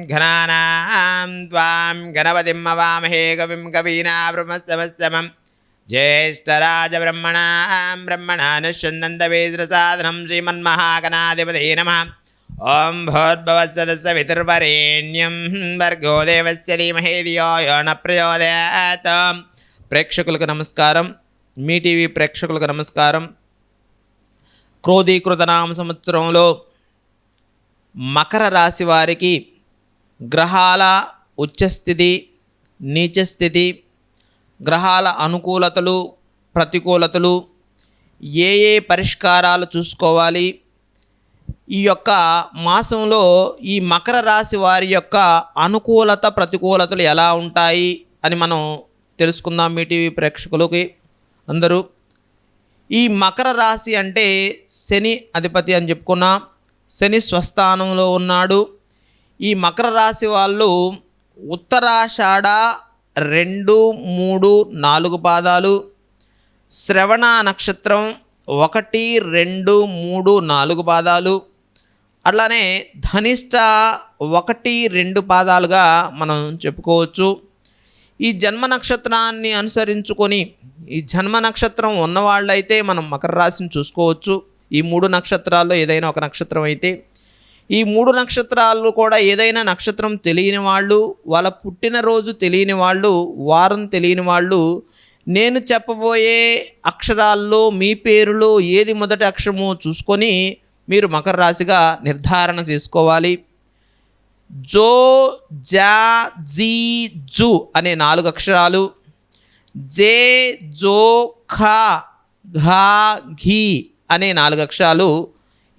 गणानां त्वां गणपतिं हवामहे कविं कवीनावृमस्तमस्तमं ज्येष्ठराजब्रह्मणां ब्रह्मणानुष्यन्नन्दवेद्रसाधनं श्रीमन्महागणाधिपतये नमः। ओं भूर्भुवस्सदस्सवितुर्वरेण्यं भर्गो देवस्य धीमहि धियो यो न प्रचोदयात्। ప్రేక్షకులకు నమస్కారం, మీ టీవీ ప్రేక్షకులకు నమస్కారం. క్రోధీకృత నామ సంవత్సరంలో మకర రాశి వారికి గ్రహాల ఉచ్చస్థితి, నీచస్థితి, గ్రహాల అనుకూలతలు, ప్రతికూలతలు, ఏ పరిష్కారాలు చూసుకోవాలి, ఈ యొక్క మాసంలో ఈ మకర రాశి వారి యొక్క అనుకూలత ప్రతికూలతలు ఎలా ఉంటాయి అని మనం తెలుసుకుందాం. మీ టీవీ ప్రేక్షకులకి అందరూ, ఈ మకర రాశి అంటే శని అధిపతి అని చెప్పుకున్నాం. శని స్వస్థానంలో ఉన్నాడు. ఈ మకర రాశి వాళ్ళు ఉత్తరాషాఢ 2, 3, 4 పాదాలు, శ్రవణ నక్షత్రం 1, 2, 3, 4 పాదాలు, అట్లానే ధనిష్ట 1, 2 పాదాలుగా మనం చెప్పుకోవచ్చు. ఈ జన్మ నక్షత్రాన్ని అనుసరించుకొని, ఈ జన్మ నక్షత్రం ఉన్నవాళ్ళైతే మనం మకర రాశిని చూసుకోవచ్చు. ఈ 3 నక్షత్రాల్లో ఏదైనా ఒక నక్షత్రం అయితే, ఈ 3 నక్షత్రాలు కూడా ఏదైనా నక్షత్రం తెలియని వాళ్ళు, వాళ్ళ పుట్టినరోజు తెలియని వాళ్ళు, వారం తెలియని వాళ్ళు, నేను చెప్పబోయే అక్షరాల్లో మీ పేరులో ఏది మొదటి అక్షరమో చూసుకొని మీరు మకర రాశిగా నిర్ధారణ చేసుకోవాలి. జో, జా, జీ, జు అనే 4 అక్షరాలు, జే, జో, ఖా, ఘా, ఘీ అనే 4 అక్షరాలు,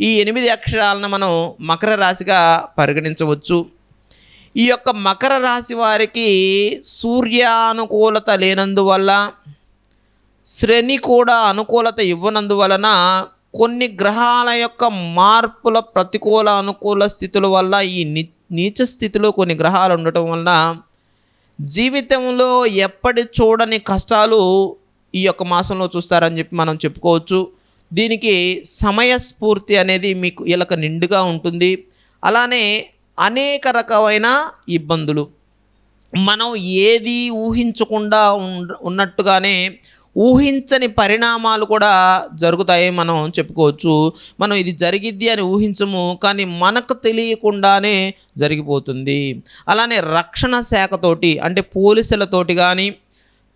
ఈ 8 అక్షరాలను మనం మకర రాశిగా పరిగణించవచ్చు. ఈ యొక్క మకర రాశి వారికి సూర్యానుకూలత లేనందువల్ల, శని కూడా అనుకూలత ఇవ్వనందువలన, కొన్ని గ్రహాల యొక్క మార్పుల ప్రతికూల అనుకూల స్థితుల వల్ల, ఈ నీచ స్థితిలో కొన్ని గ్రహాలు ఉండటం వల్ల జీవితంలో ఎప్పటి చూడని కష్టాలు ఈ యొక్క మాసంలో చూస్తారని చెప్పి మనం చెప్పుకోవచ్చు. దీనికి సమయస్ఫూర్తి అనేది మీకు ఇలాగ నిండుగా ఉంటుంది. అలానే అనేక రకమైన ఇబ్బందులు, మనం ఏది ఊహించకుండా ఉన్నట్టుగానే ఊహించని పరిణామాలు కూడా జరుగుతాయి మనం చెప్పుకోవచ్చు. మనం ఇది జరిగిద్ది అని ఊహించము, కానీ మనకు తెలియకుండానే జరిగిపోతుంది. అలానే రక్షణ శాఖతోటి, అంటే పోలీసులతోటి కానీ,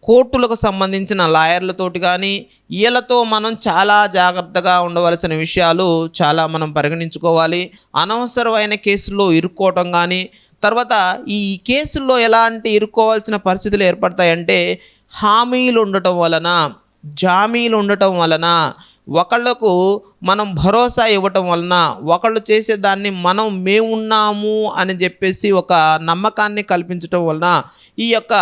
కోర్టులకు సంబంధించిన లాయర్లతోటి కానీ, వీళ్ళతో మనం చాలా జాగ్రత్తగా ఉండవలసిన విషయాలు చాలా మనం పరిగణించుకోవాలి. అనవసరమైన కేసుల్లో ఇరుక్కోవటం కానీ, తర్వాత ఈ కేసుల్లో ఎలాంటి ఇరుక్కోవాల్సిన పరిస్థితులు ఏర్పడతాయంటే, హామీలు ఉండటం వలన, జామీలు ఉండటం వలన, ఒకళ్ళకు మనం భరోసా ఇవ్వటం వలన, ఒకళ్ళు చేసేదాన్ని మేమున్నాము అని చెప్పేసి ఒక నమ్మకాన్ని కల్పించటం వలన ఈ యొక్క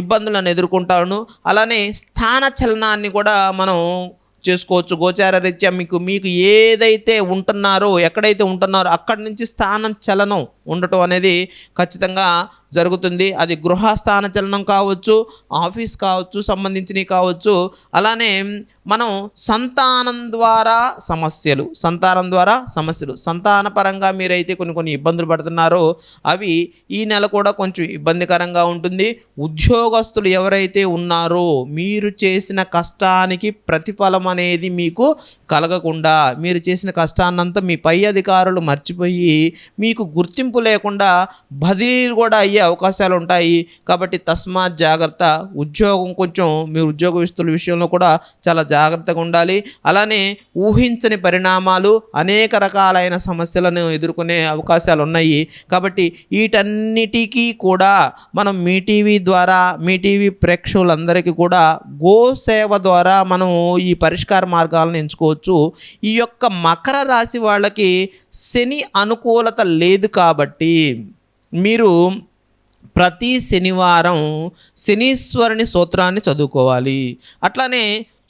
ఇబ్బందులను ఎదుర్కొంటాను. అలానే స్థాన చలనాన్ని కూడా మనం చేసుకోవచ్చు. గోచార రీత్యా మీకు ఏదైతే ఉంటున్నారో, ఎక్కడైతే ఉంటున్నారో అక్కడి నుంచి స్థానం చలనం ఉండటం అనేది ఖచ్చితంగా జరుగుతుంది. అది గృహస్థాన చలనం కావచ్చు, ఆఫీస్ కావచ్చు, సంబంధించినవి కావచ్చు. అలానే మనం సంతానం ద్వారా సమస్యలు, సంతానపరంగా మీరైతే కొన్ని ఇబ్బందులు పడుతున్నారో అవి ఈ నెల కూడా కొంచెం ఇబ్బందికరంగా ఉంటుంది. ఉద్యోగస్తులు ఎవరైతే ఉన్నారో మీరు చేసిన కష్టానికి ప్రతిఫలం అనేది మీకు కలగకుండా, మీరు చేసిన కష్టాన్నంతా మీ పై అధికారులు మర్చిపోయి మీకు గుర్తింపు లేకుండా బదిలీలు కూడా అయ్యే అవకాశాలు ఉంటాయి. కాబట్టి తస్మాత్ జాగ్రత్త. ఉద్యోగం కొంచెం మీ ఉద్యోగస్తుల విషయంలో కూడా చాలా జాగ్రత్తగా ఉండాలి. అలానే ఊహించని పరిణామాలు, అనేక రకాలైన సమస్యలను ఎదుర్కొనే అవకాశాలు ఉన్నాయి. కాబట్టి వీటన్నిటికీ కూడా మనం మీ టీవీ ద్వారా, మీ టీవీ ప్రేక్షకులందరికీ కూడా గోసేవ ద్వారా మనం ఈ పరిష్కార మార్గాలను ఎంచుకోవచ్చు. ఈ యొక్క మకర రాశి వాళ్ళకి శని అనుకూలత లేదు కాబట్టి మీరు ప్రతి శనివారం శనీశ్వరుని స్తోత్రాన్ని చదువుకోవాలి. అట్లానే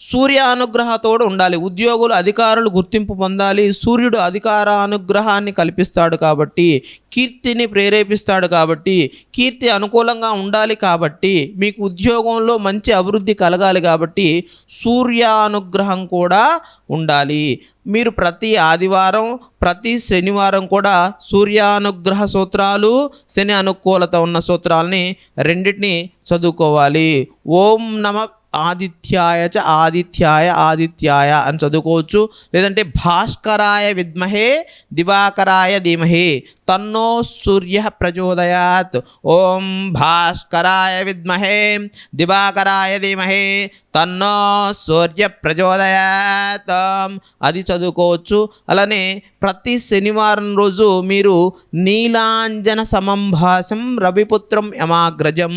సూర్య అనుగ్రహతోడు ఉండాలి. ఉద్యోగులు అధికారులు గుర్తింపు పొందాలి. సూర్యుడు అధికార అనుగ్రహాన్ని కల్పిస్తాడు కాబట్టి, కీర్తిని ప్రేరేపిస్తాడు కాబట్టి, కీర్తి అనుకూలంగా ఉండాలి కాబట్టి, మీకు ఉద్యోగంలో మంచి అభివృద్ధి కలగాలి కాబట్టి సూర్య అనుగ్రహం కూడా ఉండాలి. మీరు ప్రతి ఆదివారం ప్రతి శనివారం కూడా సూర్యానుగ్రహ సూత్రాలు, శని అనుకూలత ఉన్న సూత్రాలని రెండింటిని చదువుకోవాలి. ఓం నమ ఆదిత్యాయ చ ఆదిత్యాయ అని చదువుకోవచ్చు. లేదంటే భాస్కరాయ విద్మహే దివాకరాయ ధీమహి తన్నో సూర్య ప్రచోదయాత్. ఓం భాస్కరాయ విద్మహే దివాకరాయ ధీమహి తన్నో సూర్య ప్రచోదయాత్ అది చదువుకోవచ్చు. అలానే ప్రతి శనివారం రోజు మీరు నీలాంజన సమంభాసం రవిపుత్రం యమాగ్రజం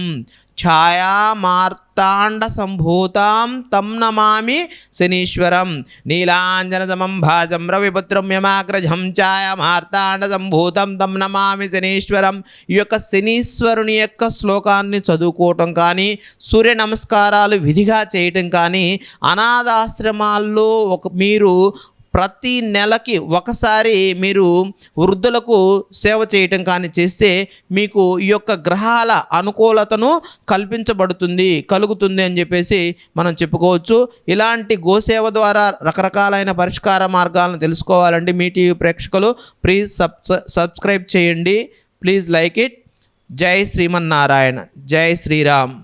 ఛాయామార్తాండ సంభూతాం తం నమామి శనీశ్వరం. నీలాంజన సమంభాసం రవిపుత్రం యమాగ్రజం ఛాయామార్తాండ సంభూతం తం నమామి శనీశ్వరం. ఈ యొక్క శనీశ్వరుని యొక్క శ్లోకాన్ని చదువుకోవటం కానీ, సూర్య నమస్కారాలు విధిగా చేయటం కానీ, అనాథాశ్రమాల్లో మీరు ప్రతి నెలకి ఒకసారి మీరు వృద్ధులకు సేవ చేయటం కానీ చేస్తే మీకు ఈ యొక్క గ్రహాల అనుకూలతను కలుగుతుంది అని చెప్పేసి మనం చెప్పుకోవచ్చు. ఇలాంటి గోసేవ ద్వారా రకరకాలైన పరిష్కార మార్గాలను తెలుసుకోవాలంటే మీ టీవీ ప్రేక్షకులు ప్లీజ్ సబ్స్క్రైబ్ చేయండి. Please like it. జై శ్రీమన్నారాయణ. జై శ్రీరామ్.